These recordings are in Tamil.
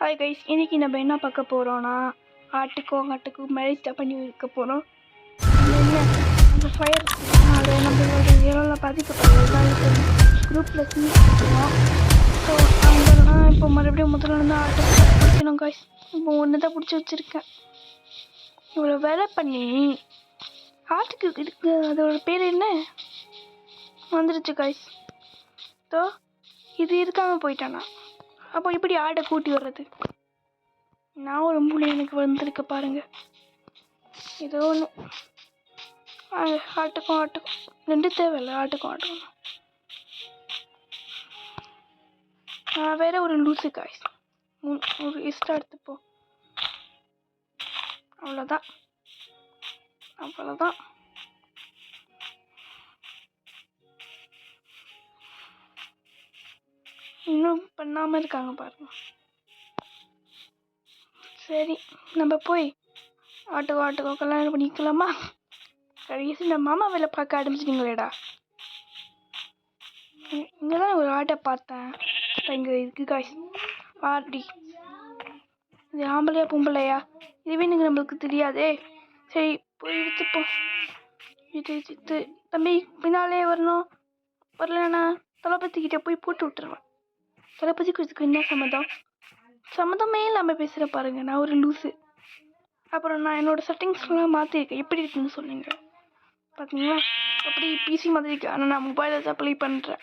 ஹாய் கைஸ், இன்னைக்கு நம்ம என்ன பார்க்க போகிறோன்னா ஆட்டுக்கும் மேரேஜ் தான் பண்ணி வைக்க போகிறோம். என்ன அந்த ஃபயர் அது நம்மளோட இரவில் பாதிக்கப்படுறது குரூப்பில் செஞ்சுருக்கோம். ஸோ அங்கெல்லாம் இப்போ மறுபடியும் முதல்ல இருந்து ஆட்டுக்கு பிடிக்கணும் கைஸ். இப்போ ஒன்று தான் பிடிச்சி வச்சுருக்கேன். இவ்வளோ வேலை பண்ணி ஆட்டுக்கு இருக்கு, அதோட பேர் என்ன வந்துடுச்சு கைஸ். ஸோ இது இருக்காமல் போயிட்டானா, அப்போ இப்படி ஆடை கூட்டி வர்றது. நான் ஒரு மூளை எனக்கு வந்திருக்க பாருங்க. ஏதோ ஒன்று ஆட்டுக்கும் ரெண்டு தேவையில்லை. ஆட்டுக்கும் வேற ஒரு லூசு காய்ஸ் ஒரு இஷ்டம் எடுத்துப்போ. அவ்வளோதான். இன்னும் பண்ணாமல் இருக்காங்க பாருங்க. சரி, நம்ம போய் ஆட்டுக்கோ கல்யாணம் பண்ணிக்கலாமா? கடைசி இந்த மாமா வேலை பார்க்க ஆரம்பிச்சிட்டிங்களேடா. இங்கே தான் ஒரு ஆட்டை பார்த்தேன். இங்கே இருக்கு காய்ஸ். ஆட்டி இது ஆம்பளையா பொம்பளையா இதுவே நீங்கள் நம்மளுக்கு தெரியாதே. சரி, போய் இழுத்துப்போம். இது தம்பி பின்னாலே வரணும். வரலண்ணா தளபதிக்கிட்ட போய் போட்டு விட்டுருவேன். தளபதிக்கு இதுக்கு என்ன சம்மதமே இல்லாமல் பேசுகிற பாருங்க. நான் ஒரு லூஸு. அப்புறம் நான் என்னோடய செட்டிங்ஸ்லாம் மாற்றிருக்கேன். எப்படி இருக்குன்னு சொன்னீங்க பார்த்தீங்களா? அப்படி பிசி மாதிரி இருக்கு. ஆனால் நான் மொபைலில் தான் ப்ளே பண்ணுறேன்.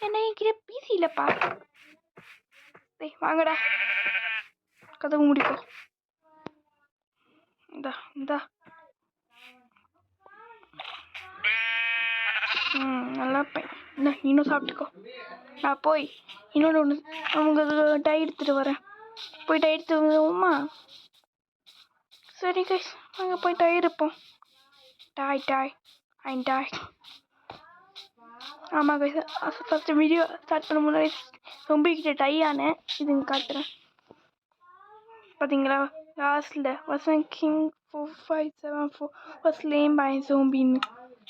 என்ன என்கிட்ட பிசி இல்லைப்பா. டேய் வாங்கடா, கதவு முடிப்போம். இந்தா நல்லா என்ன இன்னும் சாப்பிட்டுக்கோ. நான் போய் இன்னொன்று அவங்க டை எடுத்துகிட்டு வரேன். போய் டை எடுத்து வருவோமா? சரி கைஸ், நாங்கள் போய் டை இருப்போம். டாய். ஆமாம் கைஸ், ஃபஸ்ட்டு வீடியோ ஸ்டார்ட் பண்ண முன்னாடி ரொம்பிக்கிட்ட டை ஆனேன். இதுங்க காட்டுறேன் பார்த்தீங்களா? லாஸ்ட்டில் வசன் கிங் 4574 ஃபர்ஸ்ட் லேம் பை ஜோம்பின்னு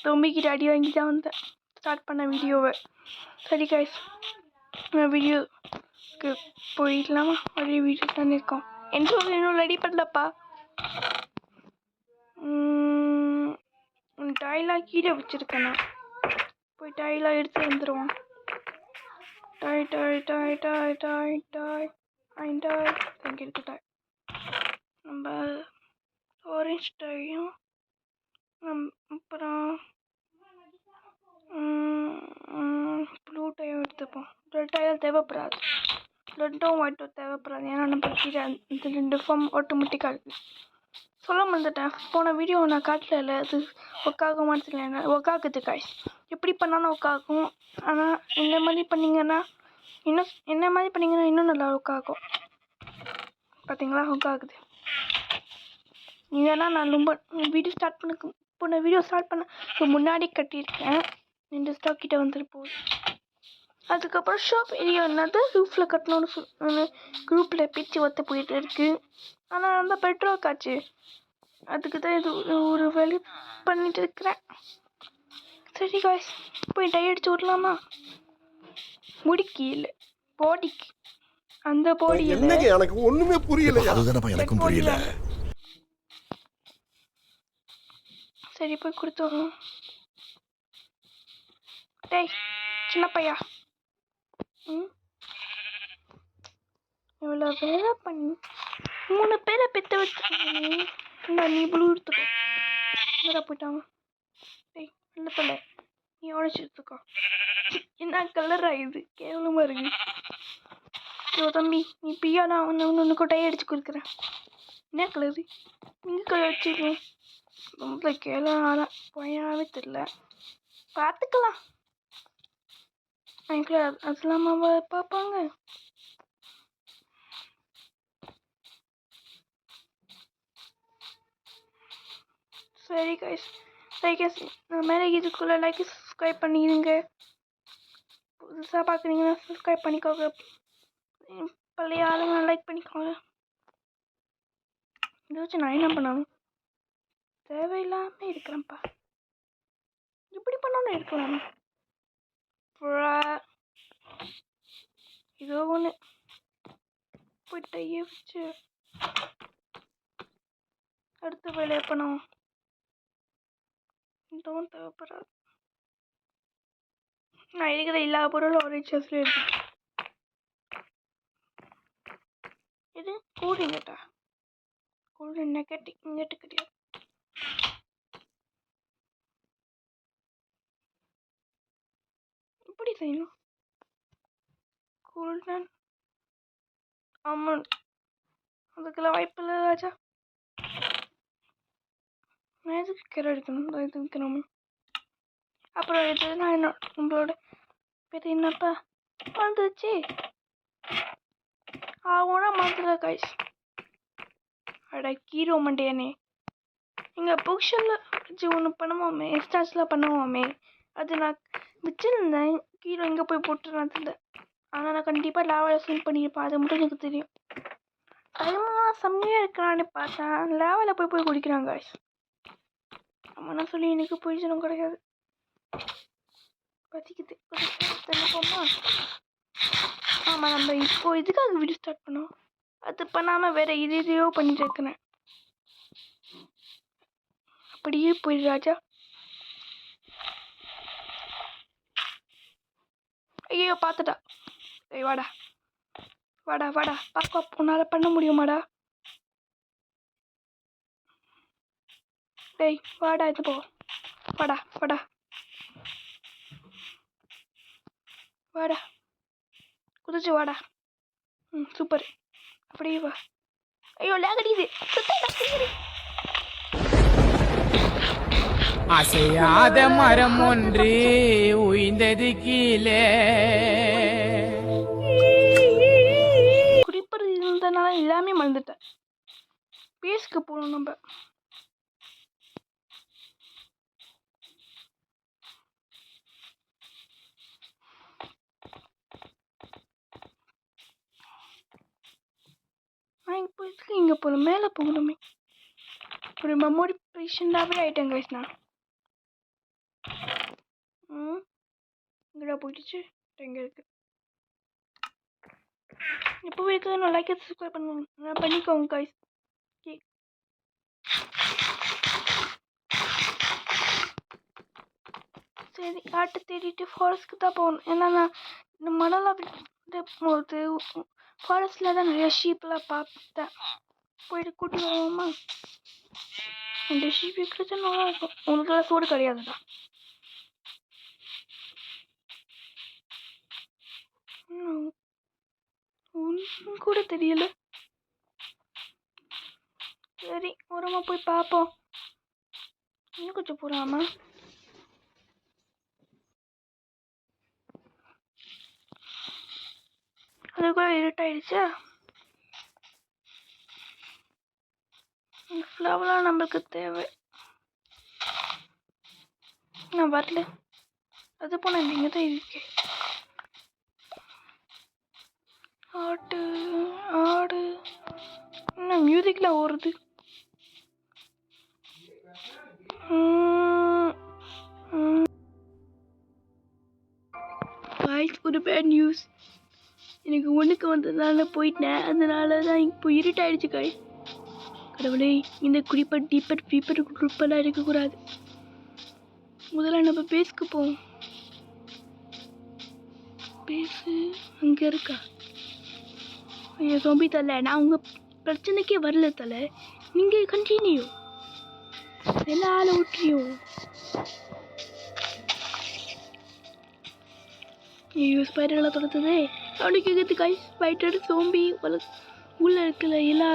ரொம்பிக்கிட்ட அடி வாங்கி தான் வந்தேன் ஸ்டார்ட் பண்ண வீடியோவை. சரி கைஸ், வீடியோக்கு போயிடலாமா? ஒரே வீடியோ தானே இருக்கோம். இன்னும் ரெடி பண்ணலப்பா. டாய்லாம் கீழே வச்சுருக்கேண்ணா. போய் டாய்லாம் எடுத்து வந்துடுவோம். டாய் எங்கே இருக்கு டாய்? நம்ம ஆரஞ்சு டாயும் அப்புறம் ப்ளூ டாயும் எடுத்துப்போம். ரெட் டாயும் தேவைப்படாது, ரெட்டும் ஒயிட்டும் தேவைப்படாது. ஏன்னா நம்ம கீழே இந்த ரெண்டு ஃபார்ம் ஆட்டோமேட்டிக்காக இருக்குது. சொல்ல மறந்துட்டேன், போன வீடியோ நான் காட்டல. அது ஒர்க்காக மாட்டேன். ஒர்க்காகுது காய்ஸ். எப்படி பண்ணாலும் ஒர்க்காகும். ஆனால் இந்த மாதிரி பண்ணிங்கன்னா இன்னும் நல்லா ஒர்க்காகும். பார்த்தீங்களா? ஒர்க்காகுது. இதெல்லாம் நான் ரொம்ப வீடியோ ஸ்டார்ட் பண்ண முன்னாடி கட்டியிருக்கேன். 2 ஸ்டாக் கிட்ட வந்துட்டு போகுது. அதுக்கப்புறம் ஷாப் ஏரியா என்னது ரூஃபில் கட்டணும்னு குரூப்பில் பேச்சு ஒத்த போயிட்டு இருக்கு. ஆனால் அந்த பெட்ரோல் காய்ச்சி அதுக்கு தான் இது ஒரு வேலை பண்ணிட்டு இருக்கிறேன். சரி காய்ஸ், போய் டை அடிச்சு விடலாமா? முடிக்கு இல்லை, பாடிக்கு. அந்த பாடி எனக்கு ஒண்ணுமே புரியல. எனக்கும் புரியல. சரி, போய் கொடுத்துடணும். டேய் சின்ன பையா, இவ்வளோ வேலை பண்ணி 3 பேரை பெற்று வச்சு நீ ப்ளூ எடுத்துக்கோ. போயிட்டாங்க. டேய் இல்லை தலை, நீ உடச்சி எடுத்துக்கோ. என்ன கலர் ஆகுது, கேவலமாக இருக்கு. ஐயோ தம்பி, நீ பியா, நான் ஒன்று கொட்டை அடிச்சு கொடுக்குறேன். என்ன கலரு? நீங்கள் கலர் வச்சுக்கோங்க. ரொம்ப கேவலம் பையனாவே தெரியல. பார்த்துக்கலாம். எனக்கு அதெல்லாம் பார்ப்பாங்க. சரி கைஸ், நான் மேலே இதுக்குள்ளே லைக் சப்ஸ்கிரைப் பண்ணிடுங்க. புதுசாக பார்க்குறீங்கன்னா சப்ஸ்கிரைப் பண்ணிக்கோங்க. பழைய ஆளுங்க லைக் பண்ணிக்கோங்க. இதை வச்சு நான் என்ன பண்ணணும்? தேவையில்லாமல் இருக்கிறேன்ப்பா. இப்படி பண்ணணும் இருக்கலாம். ஏதோ ஒன்று போயிட்டையே வச்சு அடுத்த வேலையை பண்ணுவோம். இதுவும் தேவைப்படாது. நான் இருக்கிற எல்லா பொருளும் ஒரே செஸ்ல இருக்கு. இது கூலிங்கட்டா கூலிங் நெகட்டிவ் கிடையாது. இப்படி செய்யணும். கூல்டன் ஆமாம், அதுக்கெல்லாம் வாய்ப்பு இல்லை ராஜா. நான் எதுக்கு கீரை எடுக்கணும்? இது விற்கணுமே. அப்புறம் இது நான் என்ன உங்களோட பெரிய என்னப்பா வந்துச்சு ஆகும்னா மந்திர காய்ஸ். அட கீரோ மண்டையானே, எங்கள் புக் ஷெல்லில் வச்சு ஒன்று பண்ணுவோமே, எக்ஸ்ட்ராஸ்லாம் பண்ணுவோமே, அது நான் வச்சுருந்தேன். கீரோ எங்கே போய் போட்டுருந்தேன் அதில். ஆனால் நான் கண்டிப்பாக லாவாவில் ஸ்விம் பண்ணியிருப்பேன், அது மட்டும் எனக்கு தெரியும். டைம்லாம் செம்மையாக இருக்கிறான்னு பார்த்தேன், லாவாவில் போய் குடிக்கிறாங்க காய்ஸ். அம்மா சொல்லி எனக்கு பிரயோஜனம் கிடையாது. பசிக்குது போமா. ஆமாம், நம்ம இப்போ இதுக்காக வீடியோ ஸ்டார்ட் பண்ணோம். அது பண்ணாமல் வேறு இதையோ பண்ணிட்டு இருக்கிறேன். அப்படியே போயிடு ராஜா. ஐயோ பார்த்துட்டா. ஏய் வாடா வாடா வாடா, பாப்பா உன்னால் பண்ண முடியுமாடா? டேய் வாடா, இது போ. வாடா வாடா வாடா, குதிச்சு வாடா. சூப்பர், அப்படியே வா. ஐயோ லேக் அடிக்குது. அசையாத மரம் ஒன்று உய்ந்தது கீழே. குடிப்பது இருந்தனால எல்லாமே மறந்துட்டேன். பேஸ்க்கு போகணும் நம்ம. இப்போ இதுக்கு இங்கே போகணும், மேலே போகணுமே. ஒரு மெமோரி பேஷண்டாகவே ஆகிட்டேன் கைஸ் நான். இங்கடா போயிடுச்சு. எங்கே இருக்கு? இப்போ இருக்குது. நான் லைக் சப்ஸ்கிரைப் பண்ணுங்க, பண்ணிக்கோங்க கைஸ். சரி, ஆட்டை தேடிட்டு ஃபாரஸ்ட்க்கு தான் போகணும். ஏன்னா நான் இந்த மணலாம் விட்டு போது ஃபாரஸ்டில் தான் நிறையா ஷீப்லாம் பார்த்தேன். போயிட்டு கூட்டி வருவோமா? அந்த ஷீப் இருக்கிறது நல்லா இருக்கும். உங்களுக்கெல்லாம் சூடு கிடையாதுடா. ஒன்றும் கூட தெரியல. சரி, ஓரமாக போய் பார்ப்போம். இன்னும் கொஞ்சம் போகிறாமா? அதுக்குள்ள இருட்டாயிடுச்சா? ஃப்ளவர்லாம் நம்மளுக்கு தேவை. நான் வரல, அது போனால் இங்கே தான் இருக்கேன். ஆடு ஆடு என்ன மியூசிக்கில் ஓடுது? ஒரு பேட் நியூஸ். எனக்கு ஒன்றுக்கு வந்ததுனால போயிட்டேன். அதனால தான் இப்போ இருட்டாயிடுச்சு காய். கடவுளே, இந்த குடிப்பட் டீப்பட் ஃபீப்பட் குரூப்பெல்லாம் இருக்கக்கூடாது. முதல்ல நம்ம பேஸ்க்கு போவோம். பேசு அங்கே இருக்கா? ஐயோ சோம்பி தலை, நான் உங்கள் பிரச்சனைக்கே வரல தலை. நீங்கள் கண்டினியூ, எல்லாம் ஆளை விட்டுறியும். ஐயோ ஸ்பைடர்களை துரத்துதே. அவனுக்கு எதிர்த்து கை ஸ்பைடர் சோம்பி உள்ள இருக்கல எல்லா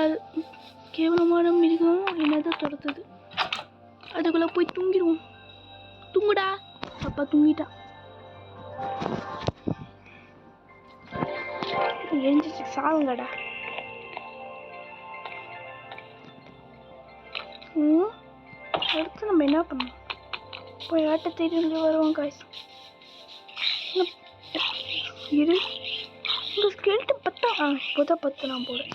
கேவலமான மிருகம் என்னதான் துரத்துது. அதுக்குள்ளே போய் தூங்கிடுவோம். தூங்குடா. அப்பா தூங்கிட்டான். எழுந்திரிச்சு சாவுங்கடா. அடுத்து நம்ம என்ன பண்ணோம்? போய் ஆட்டை தேடி வருவோம் காய்ஸ். இரு, உங்கள் ஸ்கெல்ட்டு பத்தா? இப்போதான் பத்து நான் போகிறேன்.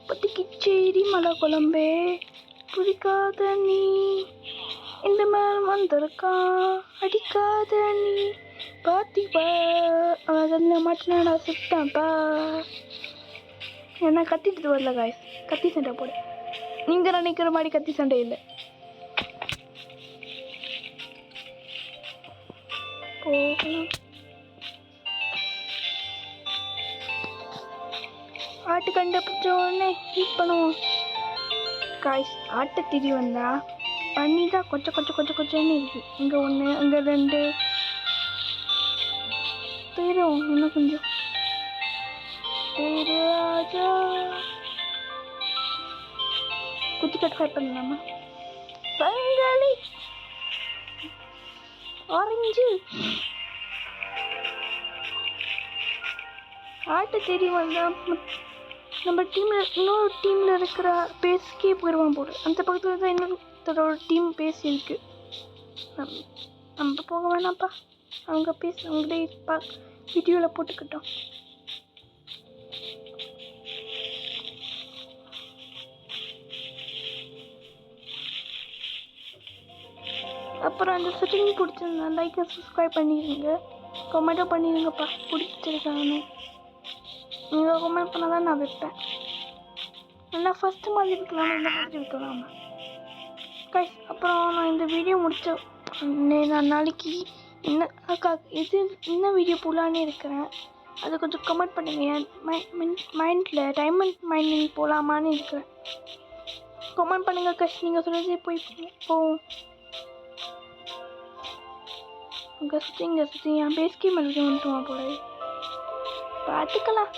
பத்து கிச்சேரி மலை குழம்பே பிடிக்காத நீ இந்த மேல் வந்திருக்கா அடிக்காத நீ பாத்திப்பா அதில் மாட்டினாடா சுட்டாப்பா. என்ன கத்திட்டு வரல காய்ஸ். கத்தி சண்டை போட நீங்கள் நினைக்கிற மாதிரி கத்தி சண்டை இல்லை. போகலாம். ஆட்டு கண்டுபிடிச்ச உடனே ஹீட் பண்ணுவோம் காய்ஸ். ஆட்டை திரி வந்தா பண்ணி தான் கொச்சன்னு இருக்கு. இங்கே ஒன்று, இங்கே 2 போயிடும். இன்னும் கொஞ்சம் ராஜா குத்தி கட் ட்ரை பண்ணலாமா? பங்காளி ஆரஞ்சு ஆட்டு தேடி வந்தா நம்ம டீமில் இன்னொரு டீமில் இருக்கிற பேஸ்க்கே போயிடுவான் போடு. அந்த பக்கத்தில் தான் இன்னொரு டீம் பேஸ் இருக்கு. நம்ம போக வேணாம்ப்பா. அவங்க பேஸ் அவங்களே வீடியோவில் போட்டுக்கிட்டோம். அப்புறம் அந்த செட்டிங் பிடிச்சிருந்தா லைக் சப்ஸ்கிரைப் பண்ணிடுங்க. கமெண்ட்டும் பண்ணிடுங்கப்பா பிடிச்சிருக்காங்கன்னு. நீங்கள் கமெண்ட் பண்ணால் தான் நான் வைப்பேன். நல்லா ஃபஸ்ட்டு மாதிரி இருக்கலாம், இந்த மாதிரி இருக்கலாமா கைஸ். அப்புறம் நான் இந்த வீடியோ நான் நாளைக்கு என்ன வீடியோ போடலான்னு இருக்கிறேன். அது கொஞ்சம் கமெண்ட் பண்ணுங்க. என் மைண்டில் டைமண்ட் மைனிங் போகலாமான்னு இருக்கிறேன். கமெண்ட் பண்ணுங்கள் கைஸ். நீங்கள் சொல்கிறதே போவோம். இங்கே சுற்றி என் பேஸ்கே மறுபடியும் வந்துட்டுவான் போல. பார்த்துக்கலாம்.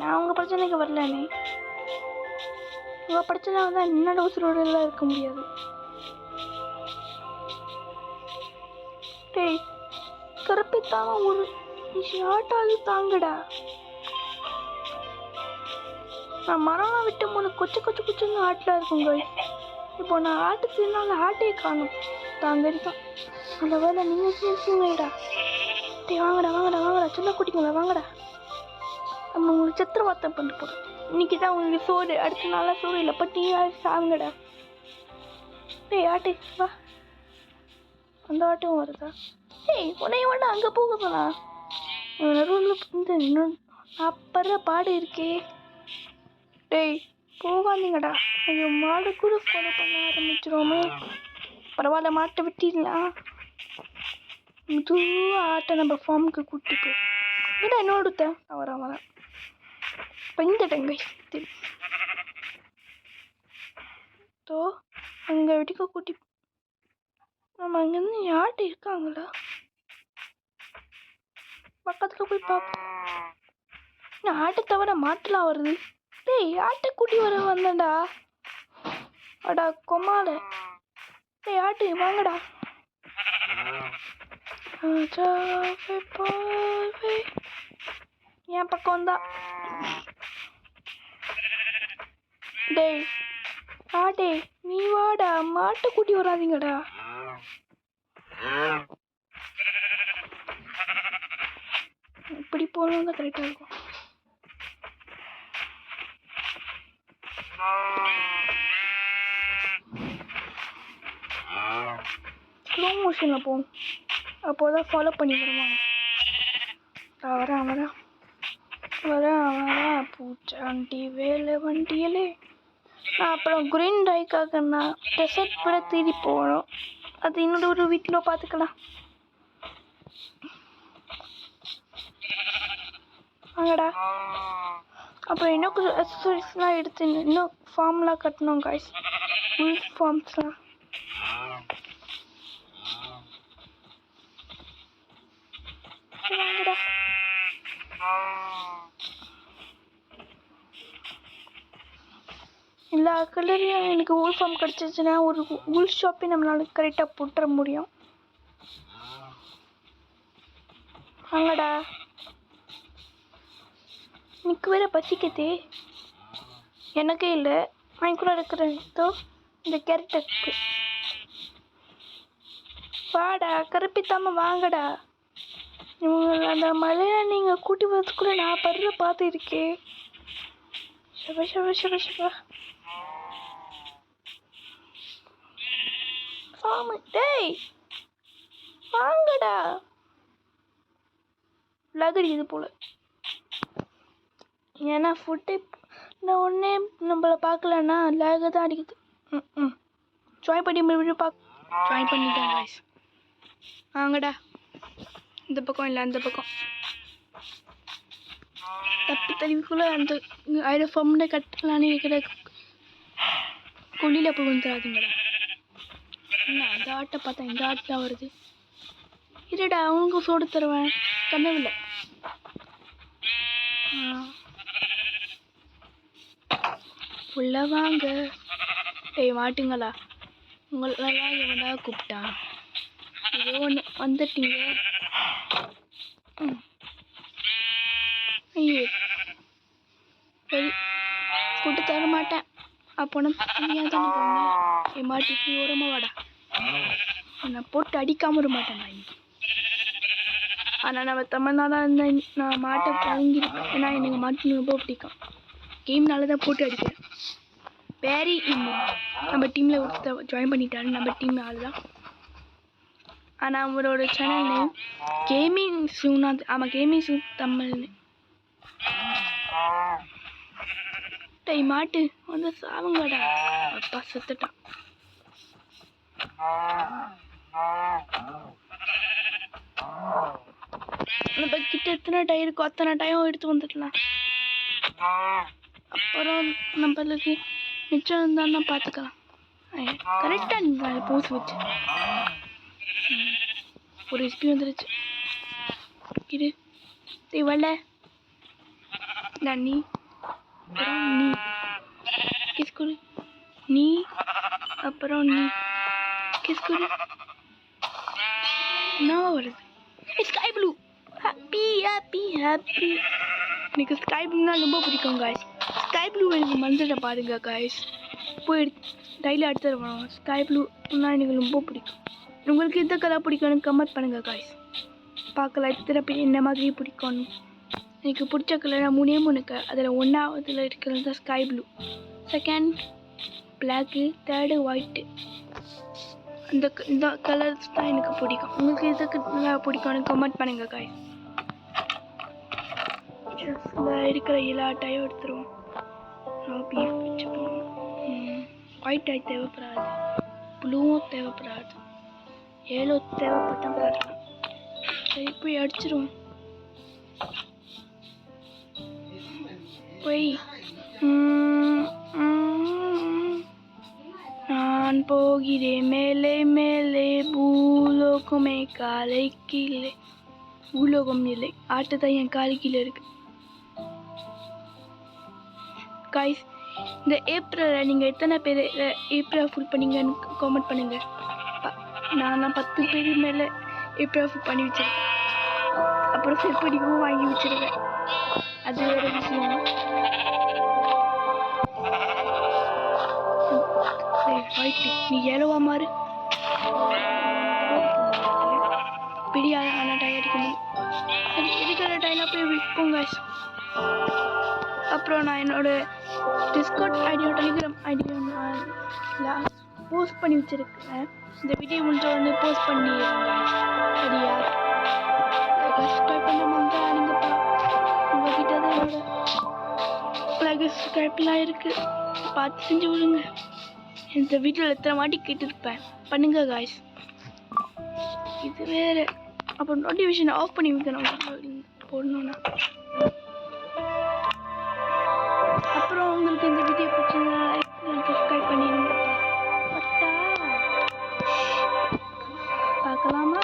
நான் உங்கள் பிரச்சனைக்கு வரலண்ணே. உங்கள் பிரச்சனை வந்து என்னோட உசுரோடலாம் இருக்க முடியாது. டேய் கருப்பித்தாங்க ஒரு ஷார்ட்டாவது தாங்கடா. நான் மரம்லாம் விட்டு போன கொச்சுன்னு ஆட்டில் இருக்குங்க. இப்போ நான் ஆட்டு திருநாள் ஆட்டையே காணும். தாங்க இருக்கேன். அந்த வேலை நீங்கள் இருக்கீங்கடா. டேய் வாங்கடா சின்ன குட்டிங்களா வாங்கடா. நம்ம உங்களுக்கு சத்திரவாத்தம் பண்ணி போகிறோம். இன்னைக்கு தான் உங்களுக்கு சோறு, அடுத்த நாளாக சோறு இல்லை. பட்டியாக சாங்கடா. டேய் ஆட்டை வா. அந்த ஆட்டும் வருதா? ஏய் உன்னைய வேண்டா அங்கே போகுதுண்ணா. நடுவில் இந்த இன்னும் நான் பாடு இருக்கே. டேய் போகாதீங்கடா. ஐயோ மாடு கூட ஃபாலோ பண்ண ஆரம்பிச்சிருவோமே. பரவாயில்ல மாட்டை விட்டிடலாம். மெதுவாக ஆட்டை நம்ம ஃபார்முக்கு கூட்டி போய் இல்லை என்னோட வரேன் பைந்தடங்க. தோ அங்கே வெடிக்க கூட்டி நம்ம அங்கேருந்து ஆட்டை இருக்காங்களா பக்கத்தில் போய் பார்ப்போம். ஆட்டை தவிர மாட்டெலாம் வருது. டேய் ஆட்டை கூட்டி வர வந்தேன்டா. அடா கொமால. டேய் ஆட்டு வாங்கடா. என் பக்கம் தான். டேய் ஆட்டே நீ வாடா. மாட்டை கூட்டி வராதீங்கடா. இப்படி போகணும் தான் கரெக்டாக இருக்கும். ஸ்லோ மோஷனில் போகும். அப்போது தான் ஃபாலோ பண்ணி வருவாங்க. வரேன் பூச்சாண்டி வேலை வண்டியிலே. அப்புறம் கிரீன் ரைக்காக நான் டெசர்ட் கூட தேடி போகணும். அது இன்னொரு ஒரு வீட்டில் பார்த்துக்கலாம். வாங்கடா. அப்புறம் இன்னும் கொஞ்சம் அக்சசரிஸ்லாம் எடுத்து இன்னும் ஃபார்ம்லாம் கட்டணும் காய்ஸ். ஃபார்ம்ஸ்லாம் வாங்கடா. எல்லா கலரையும் எனக்கு ஊல் ஃபார்ம் கிடச்சிச்சுன்னா ஒரு ஊல் ஷாப்பே நம்மளால கரெக்டாக போட்டுற முடியும். வாங்கடா. எனக்கு வேற பசிக்குது. எனக்கே இல்லை வாங்கிக்கூட இருக்கிறதோ இந்த கேரட்டுக்கு. வாடா கருப்பித்தாம வாங்கடா. அந்த மலையை நீங்கள் கூட்டி வரதுக்குள்ள நான் பார்த்து இருக்கேன். சிவா சாமி. டேய் வாங்கடா. லகடி இது போல ஏன்னா ஃபுட்டு நான் ஒன்றே நம்மளை பார்க்கலன்னா லேக தான் அடிக்குது. ஜாயின் பண்ணி மறுபடியும் ஜாயின் பண்ணிட்டேன் காய்ஸ். வாங்கடா, இந்த பக்கம் இல்லை அந்த பக்கம். தப்பி தள்ளிக்குள்ளே அந்த அதில் ஃபம்னை கட்டலான்னு இருக்கிற குழியில் போய் வந்துடாதுங்கடா. என்ன அந்த ஆட்டை பார்த்தா இந்த ஆட்டு தான் வருது. இருடா, அவனுக்கும் சோடு தருவேன். கனவில் உள்ள வாங்க. ஏய் மாட்டுங்களா, உங்களெல்லாம் எவனா கூப்பிட்டான்? ஏதோ ஒன்று வந்துட்டீங்க. ஐயோ சரி, கூட்டு தர மாட்டேன். அப்போ தனியாக தானே போங்க. என் மாட்டுக்கு ஓரமாக வாடா. நான் போட்டு அடிக்காம விட மாட்டேன் நான் இன்னைக்கு. ஆனால் நம்ம தமிழ்நாடாக இருந்தால் நான் மாட்டை பழங்கிருப்பேன். ஏன்னா எனக்கு மாட்டு ரொம்ப பிடிக்கும். கேம்னால தான் போட்டு அடிக்கிறேன். பேரி நம்ம டீமில் ஒருத்தர் ஜாயின் பண்ணிட்டாரு. நம்ம டீம் ஆள் தான். ஆனால் அவரோட சேனல் நேம் கேமிங் சூனாது. ஆமாம், கேமிங் சூ தமிழ்னு. டேய் மாட்டு வந்து சாவுங்கடா. அப்பா செத்துட்டான். நம்ம கிட்ட எத்தனை டயம் இருக்கோ அத்தனை டயம் எடுத்து வந்துடலாம். அப்புறம் நம்மளுக்கு மிச்சம் இருந்தாலும் பார்த்துக்கலாம். கரெக்டாக இருந்தால் போஸ் வச்சு ஒரு ரெசிபி வந்துருச்சு. இது வரல நீ அப்புறம் நீ கிஸ்குரு நீ அப்புறம் நீ கிஸ்குரு நான் வருது. Sky blue. Happy happy happy. எனக்கு ஸ்கை ப்ளூனா ரொம்ப பிடிக்கும் காய்ஸ். ஸ்கை ப்ளூ எனக்கு மனசில் பாருங்க காய்ஸ். போய் டைலி அடுத்து வரும். ஸ்கை ப்ளூனா எனக்கு ரொம்ப பிடிக்கும். உங்களுக்கு எந்த கலர் பிடிக்கும்னு கமெண்ட் பண்ணுங்கள் காய்ஸ். பார்க்கலாம் எத்தனை பேர் என்ன மாதிரி பிடிக்கும்னு. எனக்கு பிடிச்ச கலராக 3 அதில் 1ஆவதுல இருக்கிறது தான் sky blue, second black, third white. இந்த கலர்ஸ் தான் எனக்கு பிடிக்கும். உங்களுக்கு எது கலர் பிடிக்கும்னு கமெண்ட் பண்ணுங்கள் காய்ஸ். இருக்கிற எல்லா டயம் எடுத்துருவோம். பீஃப் வச்சுப்போம். ஒயிட் டை தேவைப்படாது, ப்ளூவும் தேவைப்படாது, ஏலோ தேவைப்பட்டால் பார்க்கலாம். சரி போய் அடிச்சிருவோம். போய் நான் போகிறேன் மேலே மேலே பூலோகமே காலை கீழே. பூலோகம் இல்லை, ஆட்டத்தான் என் காலை கீழே இருக்கு காய்ஸ். இந்த ஏப்ரலில் நீங்கள் எத்தனை பேர் ஏப்ரல் ஃபுல் பண்ணீங்கன்னு கமெண்ட் பண்ணுங்கள். நான் 10 பேர் மேலே ஏப்ரல் ஃபுல் பண்ணி வச்சுருக்கேன். அப்புறம் செருப்படிக்கும் வாங்கி வச்சுருவேன். அது வேறு விஷயம். நீ ஏலோவா மாறு. பிடியாத டை அடிக்க முடியும். சரி இருக்கிற டைலாம் போய் விற்போம் காய்ஸ். அப்புறம் நான் என்னோட டிஸ்கவுண்ட் ஐடியோ டெலிகிராம் ஐடியோ நான் போஸ்ட் பண்ணி வச்சுருக்கேன். இந்த வீடியோ முடிஞ்ச உடனே போஸ்ட் பண்ணிடுங்க. சரியா? சப்ஸ்கிரைப் பண்ண முடிஞ்சா நீங்கள் உங்ககிட்ட தான் என்னோட சப்ஸ்கிரைப்லாம் இருக்குது. பார்த்து செஞ்சு விடுங்க. இந்த வீட்டில் எத்தனை வாட்டி கேட்டுருப்பேன். பண்ணுங்க காய்ஸ். இது வேறு. அப்புறம் நோட்டிஃபிகேஷன் ஆஃப் பண்ணி வைக்கணும் போடணுன்னா. அப்புறம் உங்களுக்கு இந்த வீடியோ பிடிச்சிருந்தா சப்ஸ்கிரைப் பண்ணிடுங்க. பார்க்கலாமா?